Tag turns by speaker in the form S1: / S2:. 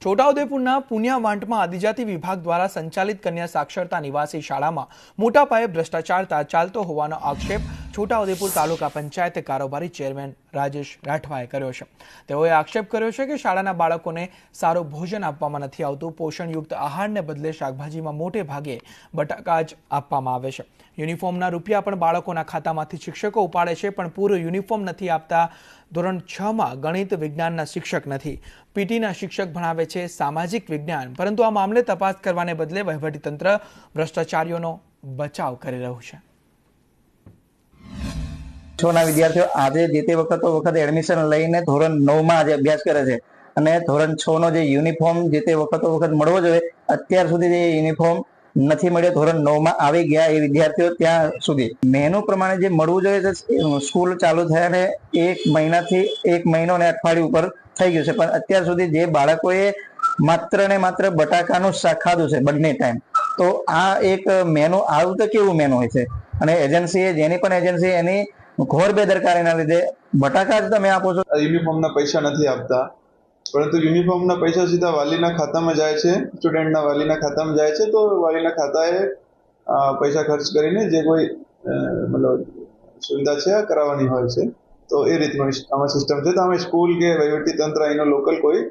S1: છોટાઉદેપુરના પુનિયાવાંટમાં આદિજાતિ વિભાગ દ્વારા સંચાલિત કન્યા સાક્ષરતા નિવાસી શાળામાં મોટા પાયે ભ્રષ્ટાચાર ચાલતો હોવાનો આક્ષેપ છોટાઉદેપુર તાલુકા પંચાયત કારોબારી ચેરમેન રાજેશ રાઠવાએ કર્યો છે। તેઓએ આક્ષેપ કર્યો છે કે શાળાના બાળકોને સારું ભોજન આપવામાં નથી આવતું। પોષણયુક્ત આહારને બદલે શાકભાજીમાં મોટે ભાગે બટાકા જ આપવામાં આવે છે। યુનિફોર્મના રૂપિયા પણ બાળકોના ખાતામાંથી શિક્ષકો ઉપાડે છે, પણ પૂરો યુનિફોર્મ નથી આપતા। ધોરણ 6માં ગણિત વિજ્ઞાનના શિક્ષક નથી, પીટીના શિક્ષક ભણાવે છે સામાજિક વિજ્ઞાન, પરંતુ આ મામલે તપાસ કરવાને બદલે વહીવટીતંત્ર ભ્રષ્ટાચારીઓનો બચાવ કરી રહ્યું છે।
S2: છોના વિદ્યાર્થીઓ આજે જે તે વખતે એડમિશન લઈને ધોરણ 9 માં આજે અભ્યાસ કરે છે અને ધોરણ 6 નો જે યુનિફોર્મ જે તે વખત મળવો જોઈએ, અત્યાર સુધી જે યુનિફોર્મ નથી મળ્યો। ધોરણ 9 માં આવી ગયા એ વિદ્યાર્થીઓ ત્યાં સુધી મેનુ પ્રમાણે જે મળવું જોઈએ છે, સ્કૂલ ચાલુ થયા ને 1 મહિનો ને અઠવાડિયું ઉપર થઈ ગયું છે, પણ અત્યાર સુધી જે બાળકોએ માત્ર ને માત્ર બટાકાનું શાક ખાધું છે બંને ટાઈમ, તો આ એક મેનુ આવું તો કેવું મેનુ હોય છે? અને એજન્સીએ જેની પણ એજન્સી એની ઘોર બેદરકારીના લીધે બટાકા જ તમે આપો છો।
S3: યુનિફોર્મના પૈસા નથી આપતા, પરંતુ યુનિફોર્મના પૈસા સીધા વાલીના ખાતામાં જાય છે, સ્ટુડન્ટના વાલીના ખાતામાં જાય છે। તો વાલીના ખાતાએ પૈસા ખર્ચ કરીને જે કોઈ મતલબ સુવિધા છે કરાવવાની હોય છે, તો એ રીતનું આમાં સિસ્ટમ છે। તો અમે સ્કૂલ કે વહીવટી તંત્ર એનો લોકલ કોઈ